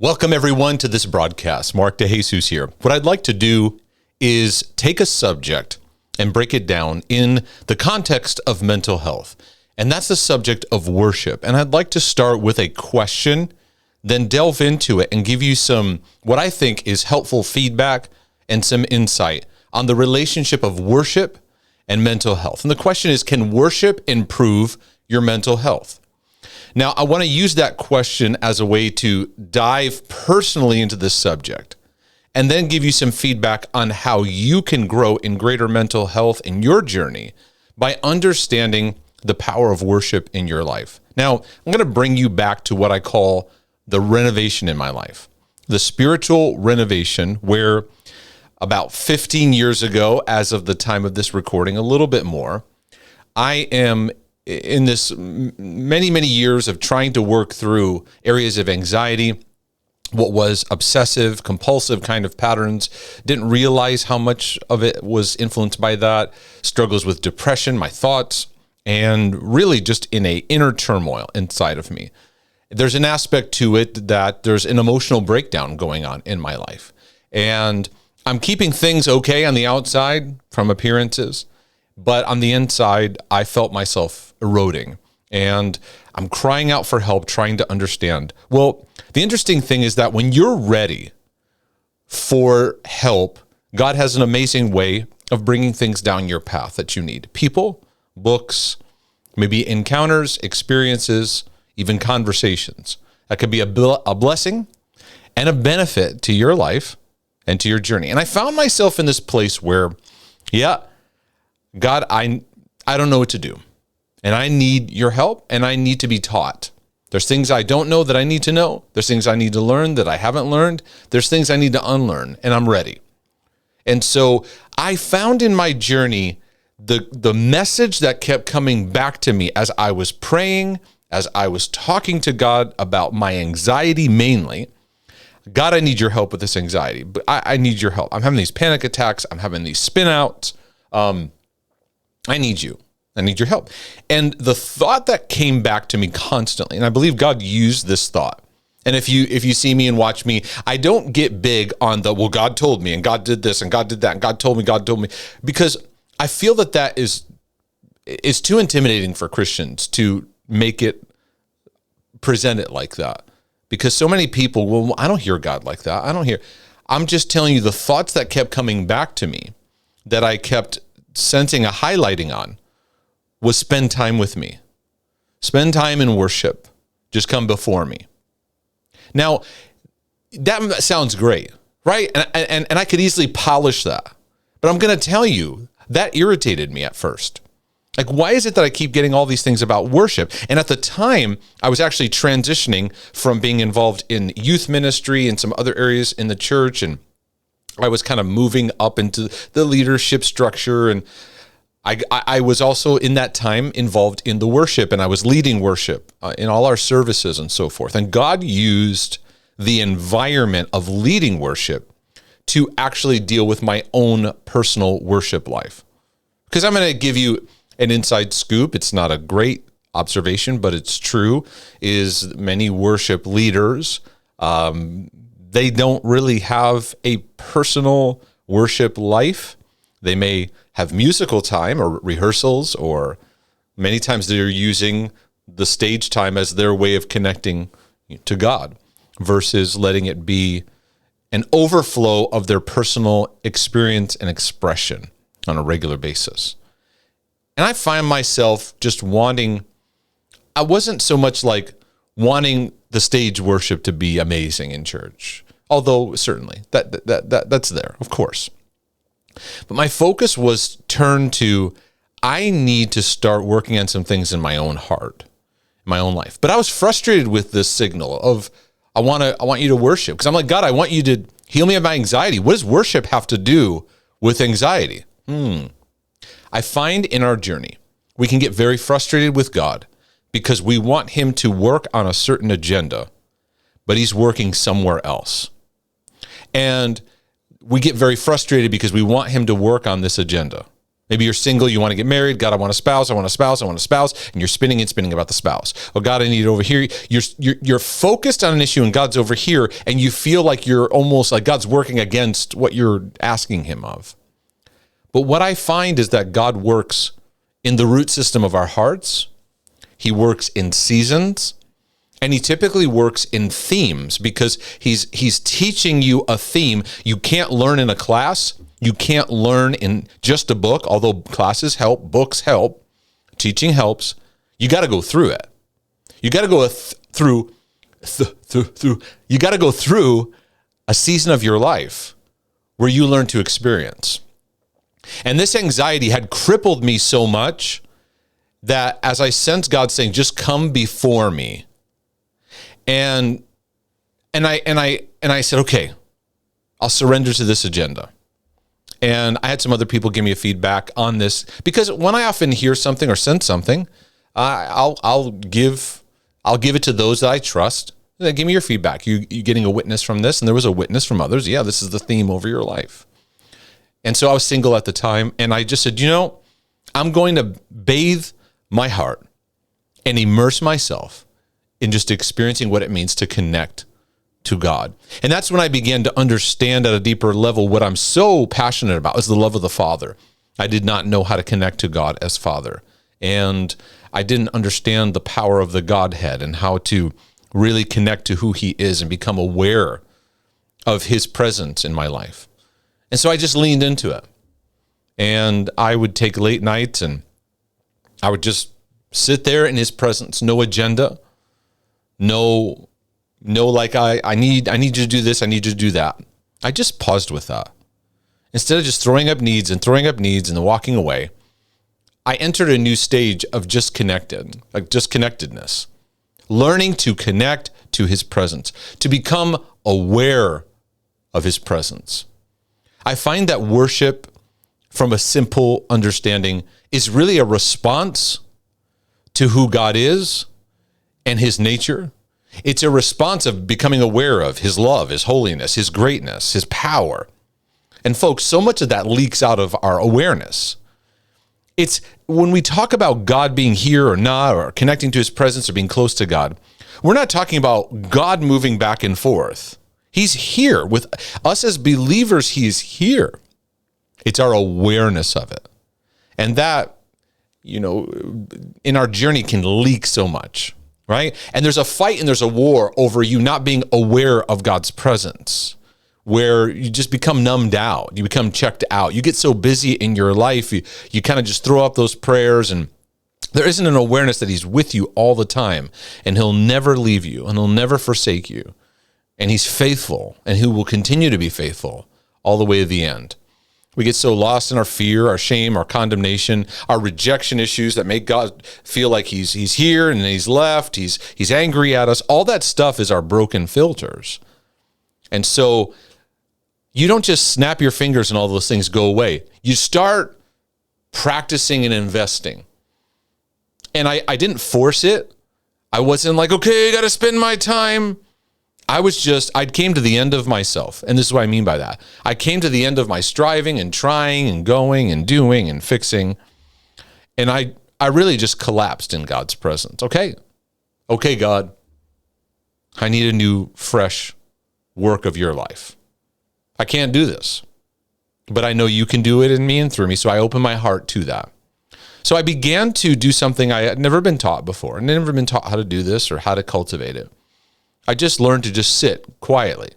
Welcome everyone to this broadcast. Mark DeJesus here. What I'd like to do is take a subject and break it down in the context of mental health. And that's the subject of worship. And I'd like to start with a question, then delve into it and give you some, what I think is helpful feedback and some insight on the relationship of worship and mental health. And the question is, can worship improve your mental health? Now, I want to use that question as a way to dive personally into this subject and then give you some feedback on how you can grow in greater mental health in your journey by understanding the power of worship in your life. Now, I'm going to bring you back to what I call the renovation in my life, the spiritual renovation, where about 15 years ago, as of the time of this recording, a little bit more, I am in this many years of trying to work through areas of anxiety, what was obsessive, compulsive kind of patterns, didn't realize how much of it was influenced by that, struggles with depression, my thoughts, and really just in a inner turmoil inside of me. There's an aspect to it that there's an emotional breakdown going on in my life. And I'm keeping things okay on the outside from appearances, but on the inside, I felt myself eroding, and I'm crying out for help, trying to understand. Well, the interesting thing is that when you're ready for help, God has an amazing way of bringing things down your path that you need. People, books, maybe encounters, experiences, even conversations. That could be a blessing and a benefit to your life and to your journey. And I found myself in this place where, God, I don't know what to do, and I need your help, and I need to be taught. There's things I don't know that I need to know. There's things I need to learn that I haven't learned. There's things I need to unlearn, and I'm ready. And so I found in my journey the message that kept coming back to me as I was praying, as I was talking to God about my anxiety mainly. God, I need your help with this anxiety. But I need your help. I'm having these panic attacks. I'm having these spin outs. I need you. I need your help. And the thought that came back to me constantly, and I believe God used this thought. And if you see me and watch me, I don't get big on the, well, God told me, and God did this, and God did that, and God told me, because I feel that is too intimidating for Christians to make it, present it like that. Because so many people, well, I don't hear God like that. I'm just telling you the thoughts that kept coming back to me, that I kept sensing a highlighting on, was spend time with me. Spend time in worship. Just come before me. Now, that sounds great, right? And I could easily polish that. But I'm going to tell you, that irritated me at first. Like, why is it that I keep getting all these things about worship? And at the time, I was actually transitioning from being involved in youth ministry and some other areas in the church, and I was kind of moving up into the leadership structure, and I was also in that time involved in the worship, and I was leading worship in all our services and so forth. And God used the environment of leading worship to actually deal with my own personal worship life. Because I'm going to give you an inside scoop. It's not a great observation, but it's true, is many worship leaders, they don't really have a personal worship life. They may have musical time or rehearsals, or many times they're using the stage time as their way of connecting to God versus letting it be an overflow of their personal experience and expression on a regular basis. And I find myself just I wasn't so much like wanting the stage worship to be amazing in church, although certainly that's there, of course. But my focus was turned to, I need to start working on some things in my own heart, in my own life. But I was frustrated with this signal of, I want you to worship, because I'm like, God, I want you to heal me of my anxiety. What does worship have to do with anxiety? I find in our journey, we can get very frustrated with God because we want him to work on a certain agenda, but he's working somewhere else. And we get very frustrated because we want him to work on this agenda. Maybe you're single, you want to get married. God, I want a spouse, I want a spouse, I want a spouse. And you're spinning and spinning about the spouse. Oh, God, I need it over here. You're focused on an issue and God's over here. And you feel like you're almost like God's working against what you're asking him of. But what I find is that God works in the root system of our hearts. He works in seasons. And he typically works in themes because he's teaching you a theme you can't learn in a class. You can't learn in just a book, although classes help, books help, teaching helps. You got to go through it. You got to go through you got to go through a season of your life where you learn to experience. And this anxiety had crippled me so much that as I sensed God saying, just come before me. And I said, okay, I'll surrender to this agenda. And I had some other people give me a feedback on this because when I often hear something or sense something, I'll give it to those that I trust. Give me your feedback. You getting a witness from this? And there was a witness from others. Yeah, this is the theme over your life. And so I was single at the time, and I just said, I'm going to bathe my heart and immerse myself in just experiencing what it means to connect to God. And that's when I began to understand at a deeper level what I'm so passionate about is the love of the Father. I did not know how to connect to God as Father. And I didn't understand the power of the Godhead and how to really connect to who he is and become aware of his presence in my life. And so I just leaned into it. And I would take late nights and I would just sit there in his presence, no agenda, no like I need you to do this, I need you to do that. I just paused with that. Instead of just throwing up needs and then walking away, I entered a new stage of just connectedness. Learning to connect to his presence, to become aware of his presence. I find that worship from a simple understanding is really a response to who God is and his nature. It's a response of becoming aware of his love, his holiness, his greatness, his power. And folks, so much of that leaks out of our awareness. It's when we talk about God being here or not, or connecting to his presence or being close to God, we're not talking about God moving back and forth. He's here with us as believers. He's here. It's our awareness of it. And that, in our journey can leak so much. Right? And there's a fight and there's a war over you not being aware of God's presence, where you just become numbed out. You become checked out. You get so busy in your life, you kind of just throw up those prayers, and there isn't an awareness that he's with you all the time, and he'll never leave you, and he'll never forsake you. And he's faithful, and he will continue to be faithful all the way to the end. We get so lost in our fear, our shame, our condemnation, our rejection issues that make God feel like he's here and he's left, he's angry at us. All that stuff is our broken filters. And so you don't just snap your fingers and all those things go away. You start practicing and investing. And I didn't force it. I wasn't like, okay, I got to spend my time. I came to the end of myself. And this is what I mean by that. I came to the end of my striving and trying and going and doing and fixing. And I really just collapsed in God's presence. Okay, God, I need a new, fresh work of your life. I can't do this, but I know you can do it in me and through me. So I open my heart to that. So I began to do something I had never been taught before. I'd never been taught how to do this or how to cultivate it. I just learned to just sit quietly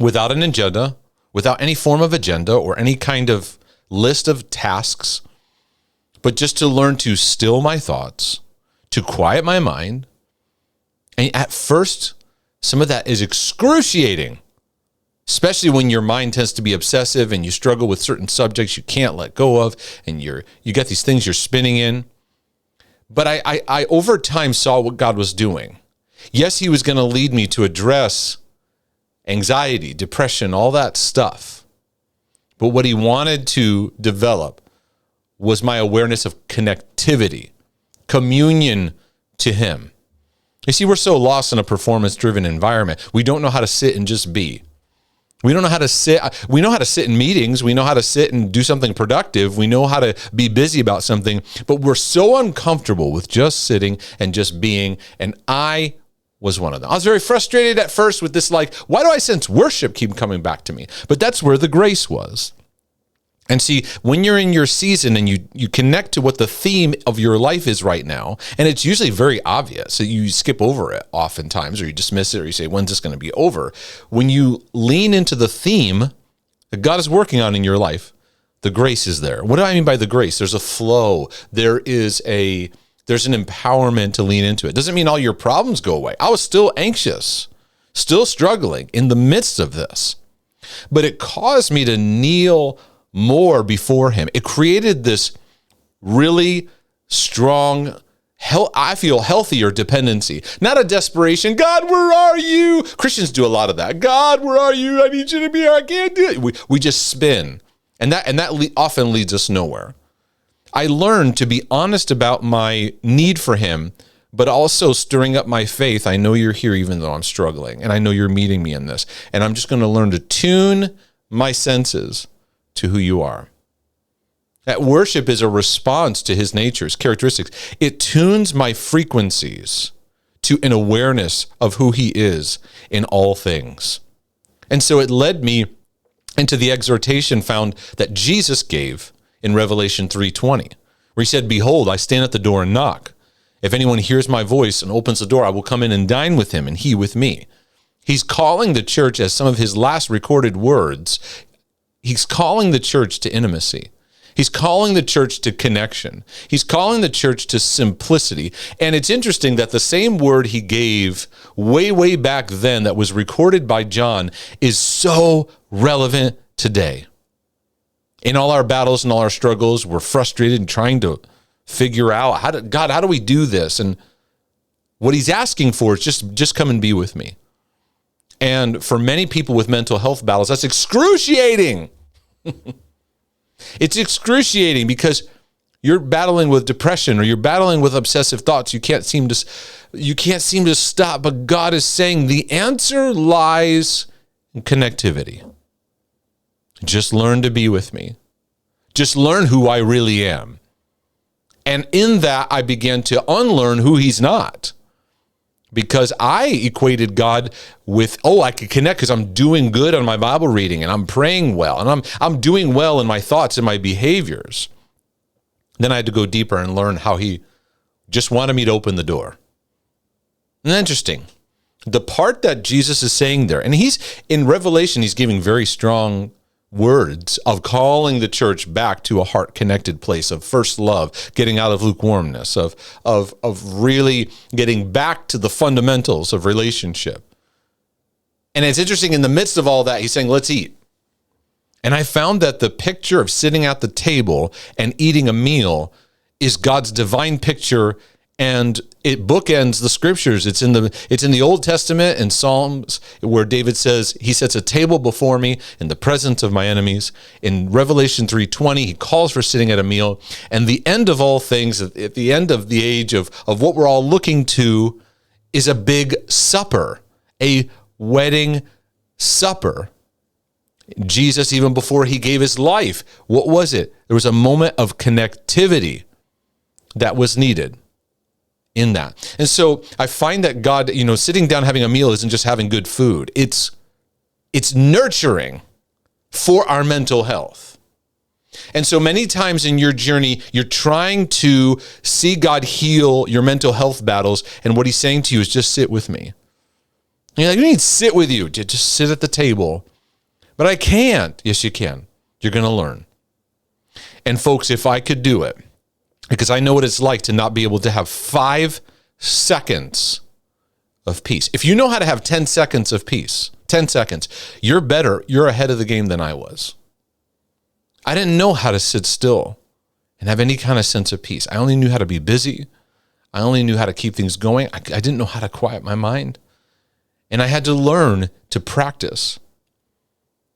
without an agenda, without any form of agenda or any kind of list of tasks, but just to learn to still my thoughts, to quiet my mind. And at first, some of that is excruciating, especially when your mind tends to be obsessive and you struggle with certain subjects you can't let go of, and you got these things you're spinning in. But I over time saw what God was doing. Yes, he was going to lead me to address anxiety, depression, all that stuff. But what he wanted to develop was my awareness of connectivity, communion to him. You see, we're so lost in a performance-driven environment. We don't know how to sit and just be. We don't know how to sit. We know how to sit in meetings. We know how to sit and do something productive. We know how to be busy about something, but we're so uncomfortable with just sitting and just being. And I was one of them. I was very frustrated at first with this, like, why do I sense worship keep coming back to me? But that's where the grace was. And see, when you're in your season and you connect to what the theme of your life is right now, and it's usually very obvious, so you skip over it oftentimes, or you dismiss it, or you say, when's this going to be over? When you lean into the theme that God is working on in your life, the grace is there. What do I mean by the grace? There's a flow. There's an empowerment to lean into it. Doesn't mean all your problems go away. I was still anxious, still struggling in the midst of this, but it caused me to kneel more before him. It created this really strong, I feel healthier dependency, not a desperation. God, where are you? Christians do a lot of that. God, where are you? I need you to be here. I can't do it. We just spin. And that often leads us nowhere. I learned to be honest about my need for him, but also stirring up my faith. I know you're here even though I'm struggling, and I know you're meeting me in this. And I'm just going to learn to tune my senses to who you are. That worship is a response to his nature, his characteristics. It tunes my frequencies to an awareness of who he is in all things. And so it led me into the exhortation found that Jesus gave in Revelation 3:20, where he said, behold, I stand at the door and knock. If anyone hears my voice and opens the door, I will come in and dine with him and he with me. He's calling the church, as some of his last recorded words, he's calling the church to intimacy. He's calling the church to connection. He's calling the church to simplicity. And it's interesting that the same word he gave way, way back then that was recorded by John is so relevant today. In all our battles and all our struggles, we're frustrated and trying to figure out, how do we do this? And what he's asking for is just come and be with me. And for many people with mental health battles, that's excruciating. It's excruciating because you're battling with depression or you're battling with obsessive thoughts. You can't seem to stop. But God is saying the answer lies in connectivity. Just learn to be with me. Just learn who I really am. And in that, I began to unlearn who he's not. Because I equated God with, I could connect because I'm doing good on my Bible reading and I'm praying well and I'm doing well in my thoughts and my behaviors. Then I had to go deeper and learn how he just wanted me to open the door. And interesting, the part that Jesus is saying there, and he's in Revelation, he's giving very strong words of calling the church back to a heart-connected place of first love, getting out of lukewarmness, of really getting back to the fundamentals of relationship. And it's interesting, in the midst of all that, he's saying, let's eat. And I found that the picture of sitting at the table and eating a meal is God's divine picture, and it bookends the scriptures. It's in the Old Testament in Psalms where David says, he sets a table before me in the presence of my enemies. In Revelation 3:20, he calls for sitting at a meal. And the end of all things, at the end of the age of what we're all looking to, is a big supper, a wedding supper. Jesus, even before he gave his life, what was it? There was a moment of connectivity that was needed in that. And so I find that God, sitting down having a meal isn't just having good food. It's nurturing for our mental health. And so many times in your journey, you're trying to see God heal your mental health battles. And what he's saying to you is just sit with me. And you're like, I need to sit with you. Just sit at the table. But I can't. Yes, you can. You're going to learn. And folks, if I could do it, because I know what it's like to not be able to have 5 seconds of peace. If you know how to have 10 seconds of peace, 10 seconds, you're better. You're ahead of the game than I was. I didn't know how to sit still and have any kind of sense of peace. I only knew how to be busy. I only knew how to keep things going. I didn't know how to quiet my mind. And I had to learn to practice.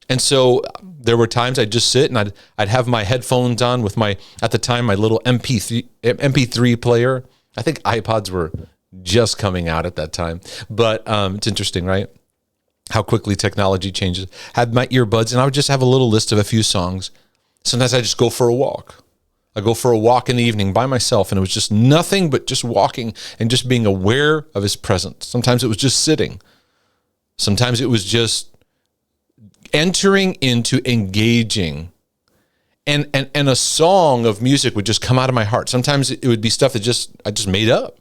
And so there were times I'd just sit and I'd have my headphones on with at the time, my little MP3 player. I think iPods were just coming out at that time, but it's interesting, right? how quickly technology changes. Had my earbuds, and I would just have a little list of a few songs. Sometimes I just go for a walk. I go for a walk in the evening by myself, and it was just nothing but just walking and just being aware of his presence. Sometimes it was just sitting. Sometimes it was just entering into engaging. And a song of music would just come out of my heart. Sometimes it would be stuff that I just made up.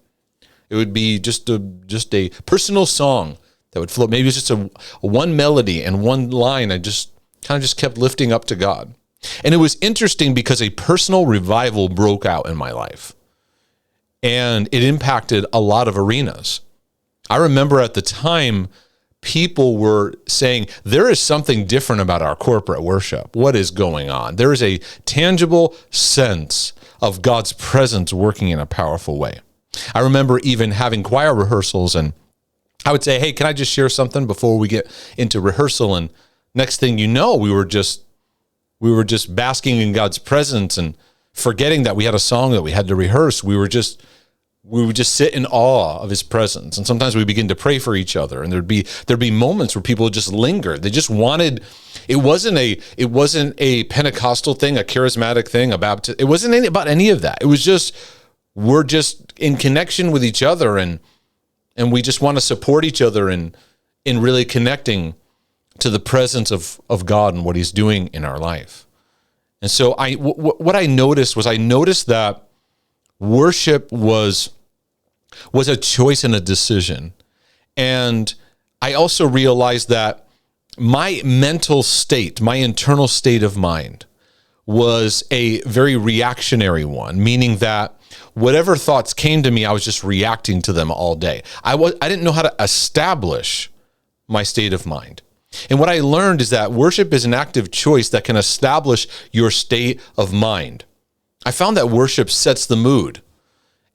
It would be just a personal song that would flow. Maybe it's just a one melody and one line I just kind of just kept lifting up to God. And it was interesting because a personal revival broke out in my life. And it impacted a lot of arenas. I remember at the time, people were saying, there is something different about our corporate worship. What is going on? There is a tangible sense of God's presence working in a powerful way. I remember even having choir rehearsals, and I would say, hey, can I just share something before we get into rehearsal? And next thing you know, we were just basking in God's presence and forgetting that we had a song that we had to rehearse. We would just sit in awe of his presence. And sometimes we begin to pray for each other. And there'd be moments where people would just linger. They just wanted, it wasn't a Pentecostal thing, a charismatic thing, a Baptist. It wasn't about any of that. It was just, we're just in connection with each other, and we just want to support each other in really connecting to the presence of God and what he's doing in our life. And so what I noticed that worship was a choice and a decision. And I also realized that my mental state, my internal state of mind, was a very reactionary one, meaning that whatever thoughts came to me, I was just reacting to them all day. I didn't know how to establish my state of mind. And what I learned is that worship is an active choice that can establish your state of mind. I found that worship sets the mood.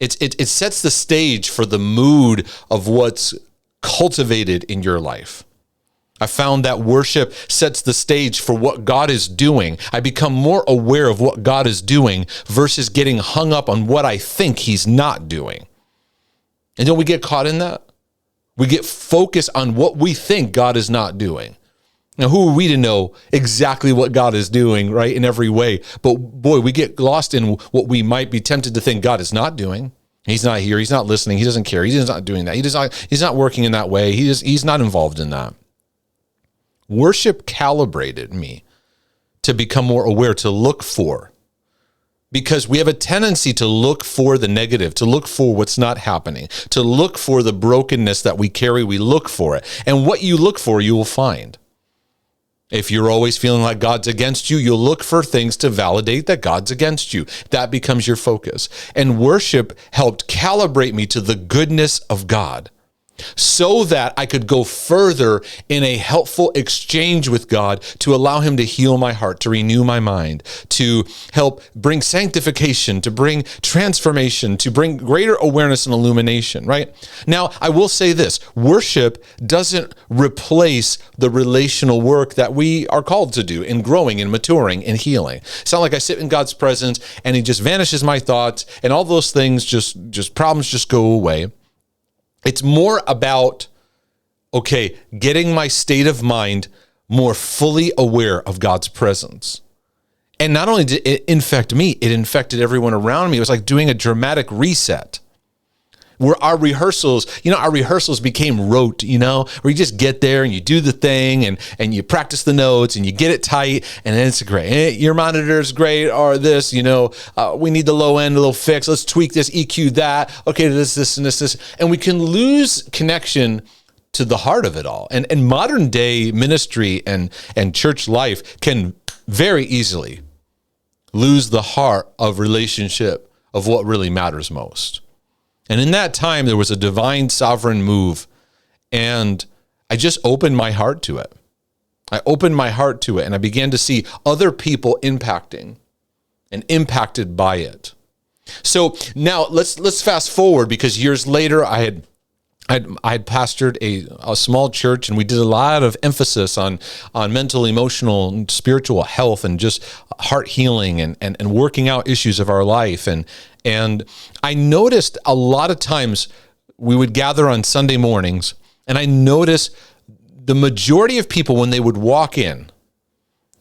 It sets the stage for the mood of what's cultivated in your life. I found that worship sets the stage for what God is doing. I become more aware of what God is doing versus getting hung up on what I think he's not doing. And don't we get caught in that? We get focused on what we think God is not doing. Now, who are we to know exactly what God is doing, right, in every way? But boy, we get lost in what we might be tempted to think God is not doing. He's not here. He's not listening. He doesn't care. He's not doing that. He's not working in that way. He's not involved in that. Worship calibrated me to become more aware, to look for. Because we have a tendency to look for the negative, to look for what's not happening, to look for the brokenness that we carry. We look for it. And what you look for, you will find. If you're always feeling like God's against you, you'll look for things to validate that God's against you. That becomes your focus. And worship helped calibrate me to the goodness of God, so that I could go further in a helpful exchange with God to allow him to heal my heart, to renew my mind, to help bring sanctification, to bring transformation, to bring greater awareness and illumination, right? Now, I will say this, worship doesn't replace the relational work that we are called to do in growing and maturing and healing. It's not like I sit in God's presence and he just vanishes my thoughts and all those things, just problems just go away. It's more about, getting my state of mind more fully aware of God's presence. And not only did it infect me, it infected everyone around me. It was like doing a dramatic reset. Where our rehearsals became rote, where you just get there and you do the thing and you practice the notes and you get it tight and then it's great. Hey, your monitor's great, or this, we need the low end a little fix. Let's tweak this, EQ that. Okay, this, and this. And we can lose connection to the heart of it all. And modern day ministry and church life can very easily lose the heart of relationship of what really matters most. And in that time, there was a divine sovereign move, and I just opened my heart to it. I opened my heart to it, and I began to see other people impacting and impacted by it. So now let's fast forward, because years later, I had pastored a small church, and we did a lot of emphasis on mental, emotional, and spiritual health, and just heart healing and working out issues of our life. And I noticed a lot of times we would gather on Sunday mornings, and I noticed the majority of people, when they would walk in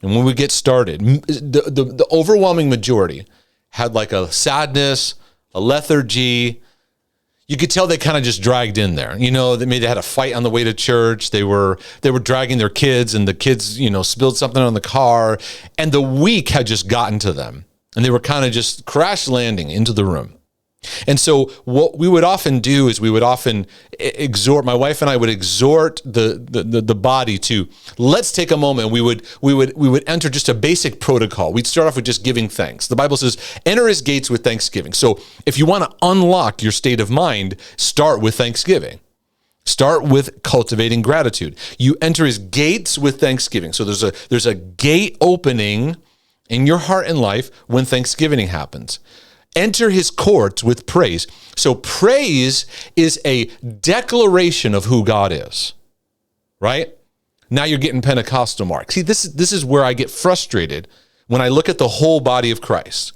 and when we get started, the overwhelming majority had like a sadness, a lethargy. You could tell they kind of just dragged in there. You know, maybe they had a fight on the way to church. They were dragging their kids, and the kids, you know, spilled something on the car, and the week had just gotten to them, and they were kind of just crash landing into the room. And so what we would often do is we would often exhort, my wife and I would exhort the body to, let's take a moment. We would enter just a basic protocol. We'd start off with just giving thanks. The Bible says, enter his gates with thanksgiving. So if you want to unlock your state of mind, start with thanksgiving. Start with cultivating gratitude. You enter his gates with thanksgiving. So there's a gate opening in your heart and life when thanksgiving happens. Enter his courts with praise. So praise is a declaration of who God is, right? Now you're getting Pentecostal mark. See, this is where I get frustrated when I look at the whole body of Christ,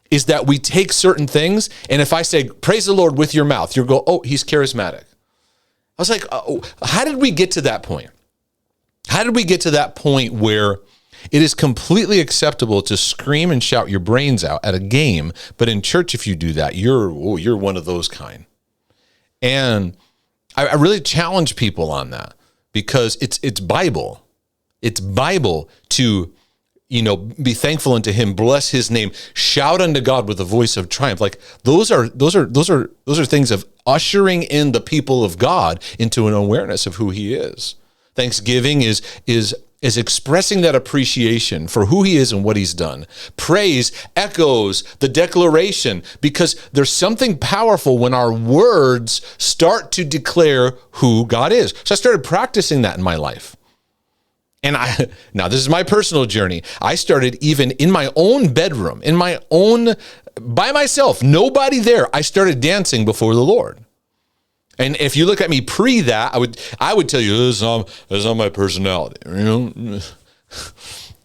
is that we take certain things, and if I say, praise the Lord with your mouth, you'll go, oh, he's charismatic. I was like, oh, how did we get to that point? How did we get to that point where it is completely acceptable to scream and shout your brains out at a game, but in church, if you do that, you're one of those kind. And I really challenge people on that, because it's Bible. It's Bible to, you know, be thankful unto him, bless his name, shout unto God with a voice of triumph. Like those are things of ushering in the people of God into an awareness of who he is. Thanksgiving is expressing that appreciation for who he is and what he's done. Praise echoes the declaration, because there's something powerful when our words start to declare who God is. So I started practicing that in my life. And now this is my personal journey. I started even in my own bedroom, by myself, nobody there. I started dancing before the Lord. And if you look at me pre that, I would tell you this is not my personality. You know,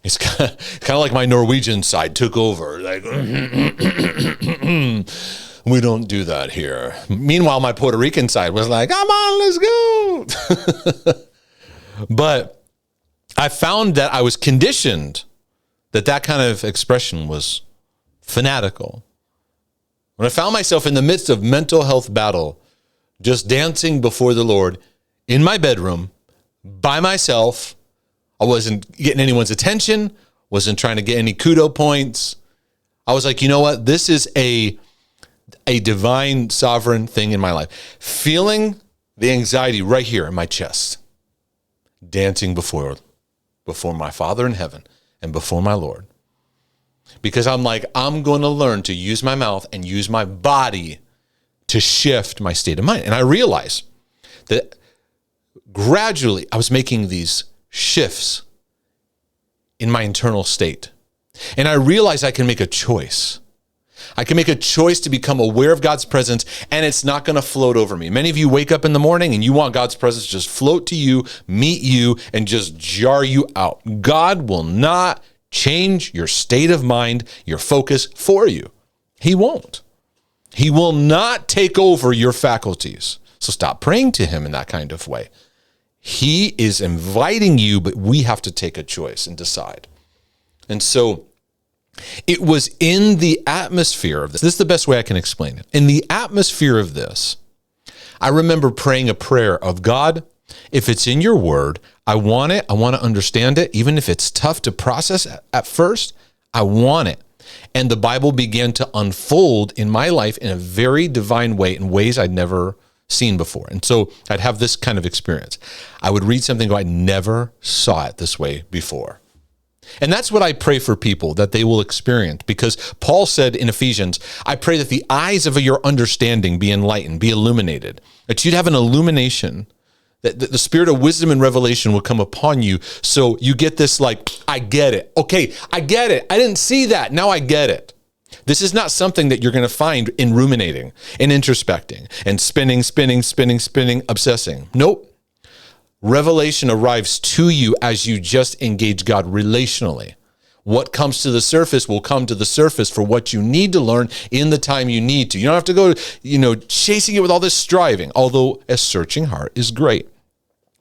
it's kind of like my Norwegian side took over. Like, we don't do that here. Meanwhile, my Puerto Rican side was like, come on, let's go. But I found that I was conditioned that kind of expression was fanatical. When I found myself in the midst of mental health battle, just dancing before the Lord in my bedroom by myself. I wasn't getting anyone's attention, wasn't trying to get any kudo points. I was like, you know what? This is a divine sovereign thing in my life. Feeling the anxiety right here in my chest, dancing before my Father in heaven and before my Lord. Because I'm like, I'm going to learn to use my mouth and use my body to shift my state of mind. And I realized that gradually I was making these shifts in my internal state. And I realized I can make a choice. I can make a choice to become aware of God's presence, and it's not going to float over me. Many of you wake up in the morning and you want God's presence to just float to you, meet you, and just jar you out. God will not change your state of mind, your focus for you. He won't. He will not take over your faculties. So stop praying to him in that kind of way. He is inviting you, but we have to take a choice and decide. And so it was in the atmosphere of this. This is the best way I can explain it. In the atmosphere of this, I remember praying a prayer of, God, if it's in your word, I want it. I want to understand it. Even if it's tough to process at first, I want it. And the Bible began to unfold in my life in a very divine way, in ways I'd never seen before. And so I'd have this kind of experience. I would read something and go, I never saw it this way before. And that's what I pray for people, that they will experience. Because Paul said in Ephesians, I pray that the eyes of your understanding be enlightened, be illuminated, that you'd have an illumination, that the spirit of wisdom and revelation will come upon you. So you get this like, I get it. Okay, I get it. I didn't see that. Now I get it. This is not something that you're going to find in ruminating and introspecting and spinning, obsessing. Nope. Revelation arrives to you as you just engage God relationally. What comes to the surface will come to the surface for what you need to learn in the time you need to. You don't have to go, chasing it with all this striving, although a searching heart is great.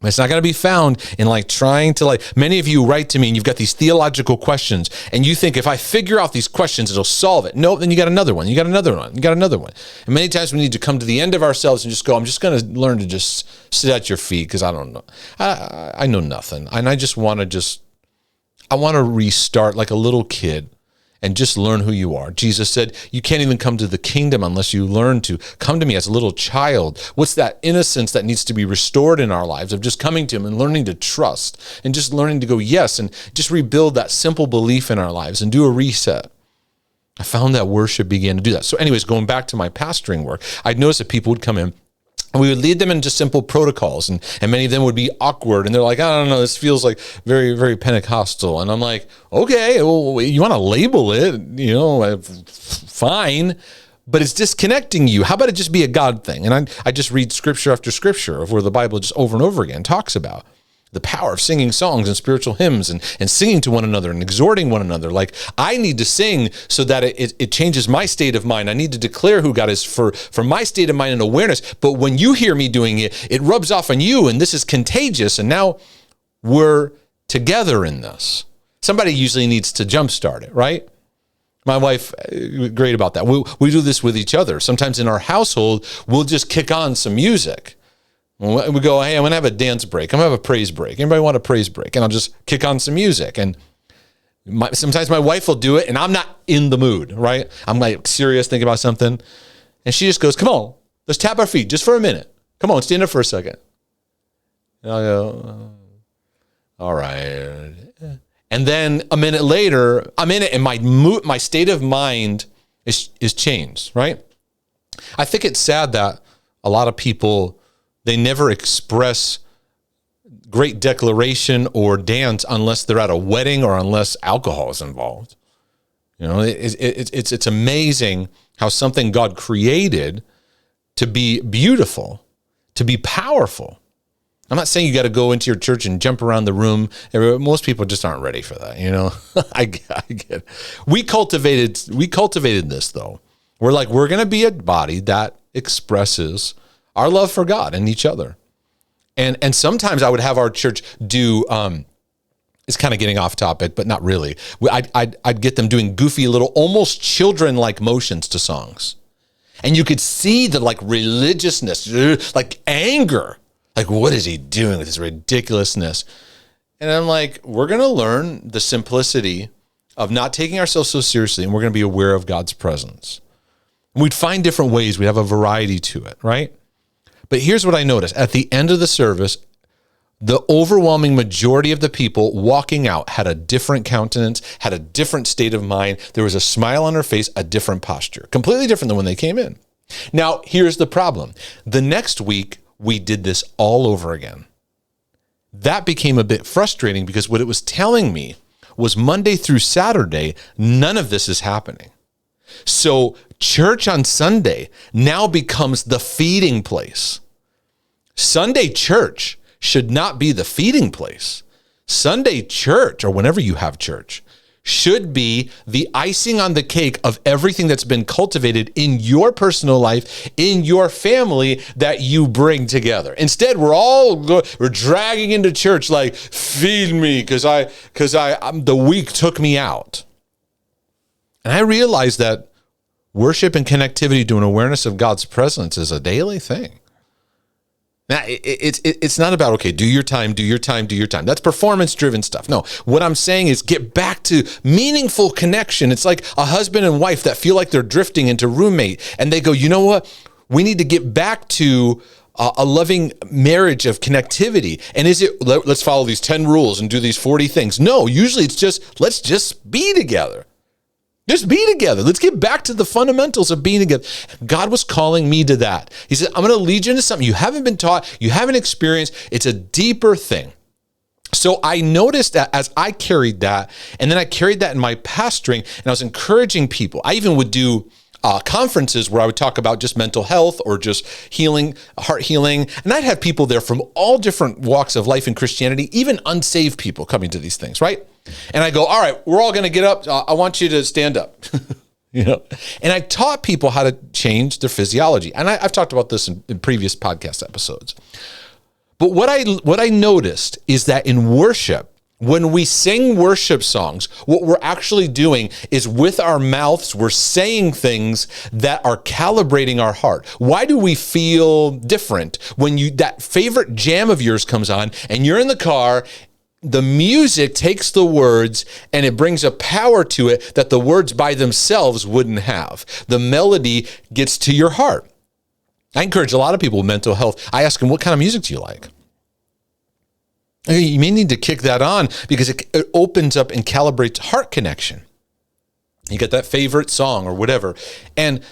It's not going to be found in like trying to like, many of you write to me and you've got these theological questions and you think if I figure out these questions, it'll solve it. No, then you got another one. You got another one. You got another one. And many times we need to come to the end of ourselves and just go, I'm just going to learn to just sit at your feet because I don't know. I know nothing. And I just want to I want to restart like a little kid and just learn who you are. Jesus said, you can't even come to the kingdom unless you learn to come to me as a little child. What's that innocence that needs to be restored in our lives of just coming to him and learning to trust and just learning to go yes and just rebuild that simple belief in our lives and do a reset. I found that worship began to do that. So anyways, going back to my pastoring work, I'd noticed that people would come in and we would lead them in just simple protocols and many of them would be awkward and they're like, I don't know, this feels like very, very Pentecostal. And I'm like, okay, well, you want to label it, fine, but it's disconnecting you. How about it just be a God thing? And I just read scripture after scripture of where the Bible just over and over again talks about the power of singing songs and spiritual hymns and singing to one another and exhorting one another. Like I need to sing so that it changes my state of mind. I need to declare who God is for my state of mind and awareness. But when you hear me doing it, it rubs off on you and this is contagious. And now we're together in this. Somebody usually needs to jumpstart it, right? My wife, great about that. We do this with each other. Sometimes in our household, we'll just kick on some music. We go, hey, I'm going to have a dance break. I'm going to have a praise break. Anybody want a praise break? And I'll just kick on some music. And sometimes my wife will do it and I'm not in the mood, right? I'm like serious thinking about something. And she just goes, come on, let's tap our feet just for a minute. Come on, stand up for a second. And I'll go, all right. And then a minute later, I'm in it and my state of mind is changed, right? I think it's sad that a lot of people, they never express great declaration or dance unless they're at a wedding or unless alcohol is involved. It's amazing how something God created to be beautiful, to be powerful. I'm not saying you got to go into your church and jump around the room. Most people just aren't ready for that. I get it. We cultivated this though. We're going to be a body that expresses our love for God and each other. And sometimes I would have our church do, it's kind of getting off topic, but not really. I'd get them doing goofy little, almost children-like motions to songs. And you could see the religiousness, like anger. Like, what is he doing with this ridiculousness? And I'm like, we're going to learn the simplicity of not taking ourselves so seriously, and we're going to be aware of God's presence. And we'd find different ways. We'd have a variety to it, right? But here's what I noticed. At the end of the service, the overwhelming majority of the people walking out had a different countenance, had a different state of mind. There was a smile on their face, a different posture, completely different than when they came in. Now, here's the problem. The next week, we did this all over again. That became a bit frustrating because what it was telling me was Monday through Saturday, none of this is happening. So church on Sunday now becomes the feeding place. Sunday church should not be the feeding place. Sunday church, or whenever you have church, should be the icing on the cake of everything that's been cultivated in your personal life, in your family that you bring together. Instead, we're dragging into church like, feed me because the week took me out. And I realized that worship and connectivity to an awareness of God's presence is a daily thing. Now, it's not about, okay, do your time. That's performance-driven stuff. No, what I'm saying is get back to meaningful connection. It's like a husband and wife that feel like they're drifting into roommate, and they go, you know what? We need to get back to a loving marriage of connectivity. And let's follow these 10 rules and do these 40 things? No, usually it's just, let's just be together. Just be together. Let's get back to the fundamentals of being together. God was calling me to that. He said, I'm going to lead you into something you haven't been taught, you haven't experienced. It's a deeper thing. So I noticed that as I carried that, and then I carried that in my pastoring, and I was encouraging people. I even would do conferences where I would talk about just mental health or just healing, heart healing. And I'd have people there from all different walks of life in Christianity, even unsaved people coming to these things, right? And I go, all right, we're all going to get up. I want you to stand up. And I taught people how to change their physiology. And I've talked about this in previous podcast episodes. But what I noticed is that in worship, when we sing worship songs, what we're actually doing is with our mouths, we're saying things that are calibrating our heart. Why do we feel different when that favorite jam of yours comes on and you're in the car, the music takes the words and it brings a power to it that the words by themselves wouldn't have. The melody gets to your heart. I encourage a lot of people with mental health. I ask them, what kind of music do you like? You may need to kick that on because it opens up and calibrates heart connection. You get that favorite song or whatever. And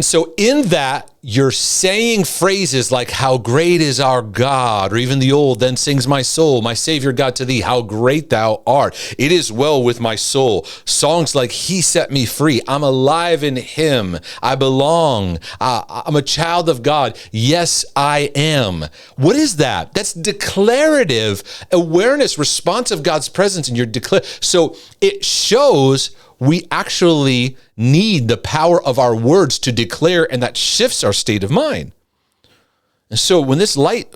so in that, you're saying phrases like, how great is our God, or even the old, then sings my soul, my Savior God to thee, how great thou art. It is well with my soul. Songs like, he set me free. I'm alive in him. I belong. I'm a child of God. Yes, I am. What is that? That's declarative awareness, response of God's presence in your So it shows we actually need the power of our words to declare, and that shifts our state of mind. And so when this light,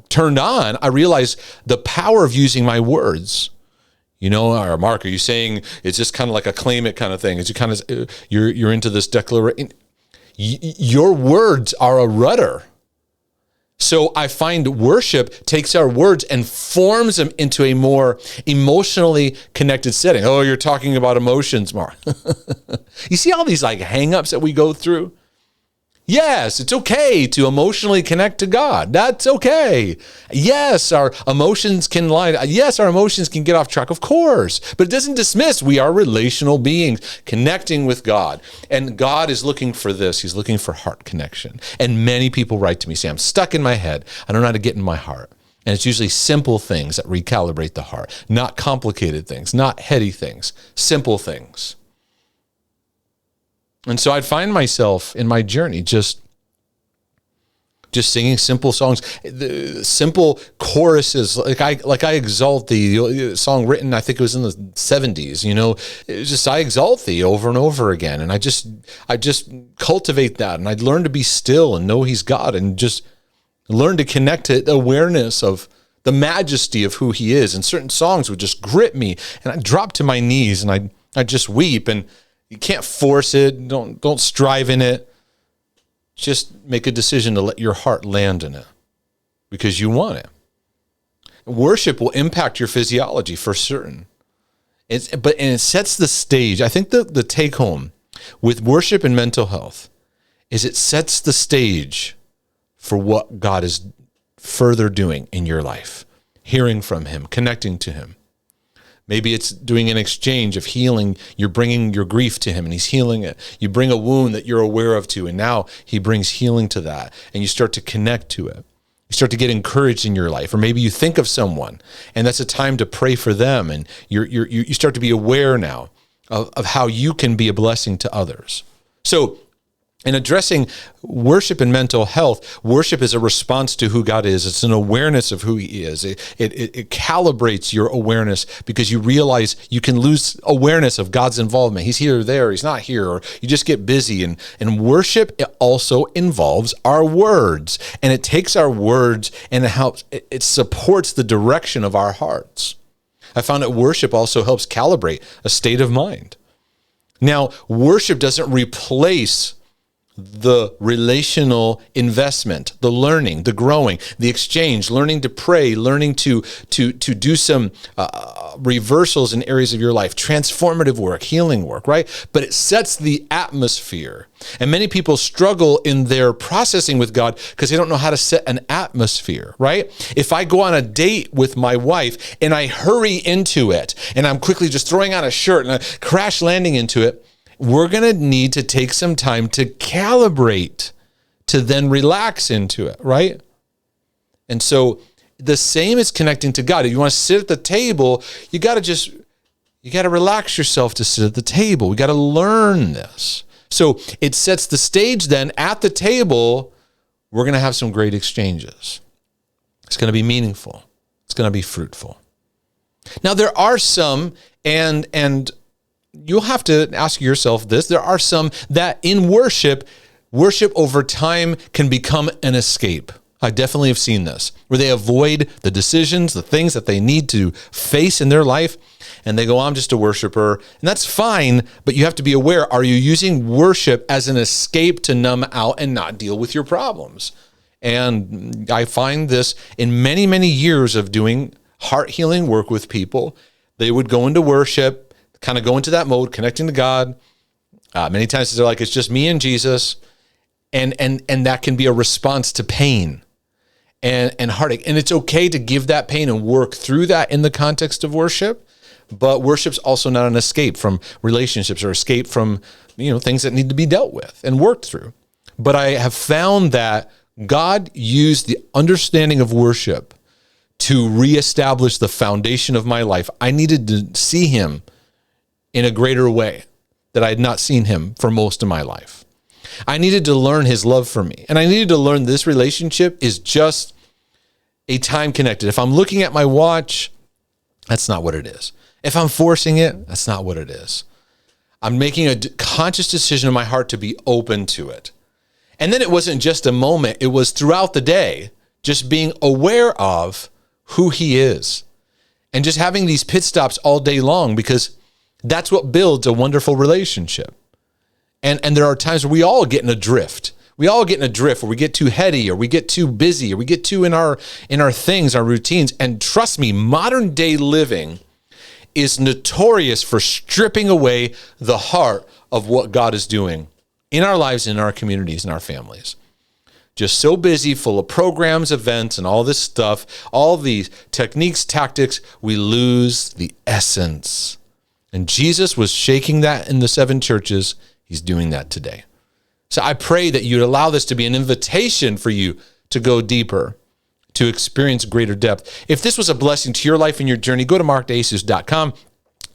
turned on, I realized the power of using my words. Or Mark, are you saying it's just kind of like a claim it kind of thing? Is you kind of you're into this declaration? Your words are a rudder. So I find worship takes our words and forms them into a more emotionally connected setting. Oh, you're talking about emotions, Mark. You see all these like hang-ups that we go through? Yes, it's okay to emotionally connect to God. That's okay. Yes, our emotions can lie. Yes, our emotions can get off track, of course. But it doesn't dismiss we are relational beings connecting with God. And God is looking for this. He's looking for heart connection. And many people write to me, say, I'm stuck in my head. I don't know how to get in my heart. And it's usually simple things that recalibrate the heart, not complicated things, not heady things, simple things. And so I'd find myself in my journey just singing simple songs, the simple choruses. Like I exalt thee, the song written, I think it was in the 70s. It was just I exalt thee over and over again, and I just cultivate that, and I'd learn to be still and know He's God, and just learn to connect to the awareness of the majesty of who He is. And certain songs would just grip me, and I'd drop to my knees, and I'd just weep. And you can't force it. Don't strive in it. Just make a decision to let your heart land in it because you want it. Worship will impact your physiology for certain. But it sets the stage. I think the take home with worship and mental health is it sets the stage for what God is further doing in your life. Hearing from Him, connecting to Him. Maybe it's doing an exchange of healing. You're bringing your grief to Him and He's healing it. You bring a wound that you're aware of too, and now He brings healing to that, and you start to connect to it. You start to get encouraged in your life, or maybe you think of someone, and that's a time to pray for them, and you start to be aware now of how you can be a blessing to others. So in addressing worship and mental health, worship is a response to who God is. It's an awareness of who He is. It calibrates your awareness because you realize you can lose awareness of God's involvement. He's here or there, He's not here, or you just get busy. And worship, it also involves our words. And it takes our words and it supports the direction of our hearts. I found that worship also helps calibrate a state of mind. Now, worship doesn't replace the relational investment, the learning, the growing, the exchange, learning to pray, learning to do some reversals in areas of your life, transformative work, healing work, right? But it sets the atmosphere. And many people struggle in their processing with God because they don't know how to set an atmosphere, right? If I go on a date with my wife and I hurry into it and I'm quickly just throwing on a shirt and I crash landing into it, we're going to need to take some time to calibrate, to then relax into it, right? And so the same is connecting to God. If you want to sit at the table, you got to relax yourself to sit at the table. We got to learn this. So it sets the stage then at the table. We're going to have some great exchanges. It's going to be meaningful. It's going to be fruitful. Now there are some, and you'll have to ask yourself this. There are some that in worship over time can become an escape. I definitely have seen this, where they avoid the decisions, the things that they need to face in their life, and they go, I'm just a worshiper. And that's fine, but you have to be aware, are you using worship as an escape to numb out and not deal with your problems? And I find this in many, many years of doing heart healing work with people. They would go into worship, kind of go into that mode, connecting to God. Many times they're like, it's just me and Jesus. And that can be a response to pain and heartache. And it's okay to give that pain and work through that in the context of worship. But worship's also not an escape from relationships or escape from, things that need to be dealt with and worked through. But I have found that God used the understanding of worship to reestablish the foundation of my life. I needed to see him in a greater way that I had not seen him for most of my life. I needed to learn his love for me. And I needed to learn this relationship is just a time connected. If I'm looking at my watch, that's not what it is. If I'm forcing it, that's not what it is. I'm making a conscious decision in my heart to be open to it. And then it wasn't just a moment. It was throughout the day, just being aware of who he is and just having these pit stops all day long, because that's what builds a wonderful relationship. And there are times where we all get in a drift. We all get in a drift where we get too heady or we get too busy or we get too in our things, our routines. And trust me, modern day living is notorious for stripping away the heart of what God is doing in our lives, in our communities, in our families. Just so busy, full of programs, events, and all this stuff, all these techniques, tactics, we lose the essence. And Jesus was shaking that in the 7 churches. He's doing that today. So I pray that you'd allow this to be an invitation for you to go deeper, to experience greater depth. If this was a blessing to your life and your journey, go to markdejesus.com.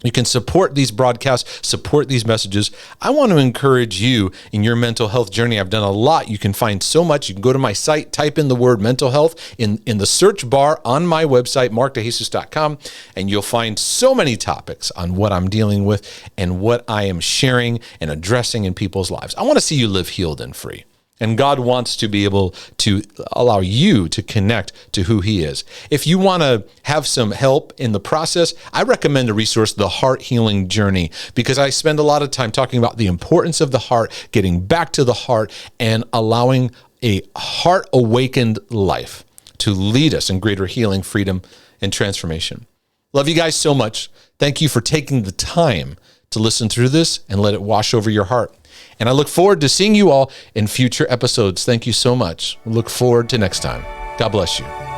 You can support these broadcasts, support these messages. I want to encourage you in your mental health journey. I've done a lot. You can find so much. You can go to my site, type in the word mental health in the search bar on my website, markdejesus.com, and you'll find so many topics on what I'm dealing with and what I am sharing and addressing in people's lives. I want to see you live healed and free. And God wants to be able to allow you to connect to who he is. If you want to have some help in the process, I recommend a resource, The Heart Healing Journey, because I spend a lot of time talking about the importance of the heart, getting back to the heart, and allowing a heart-awakened life to lead us in greater healing, freedom, and transformation. Love you guys so much. Thank you for taking the time to listen through this and let it wash over your heart. And I look forward to seeing you all in future episodes. Thank you so much. Look forward to next time. God bless you.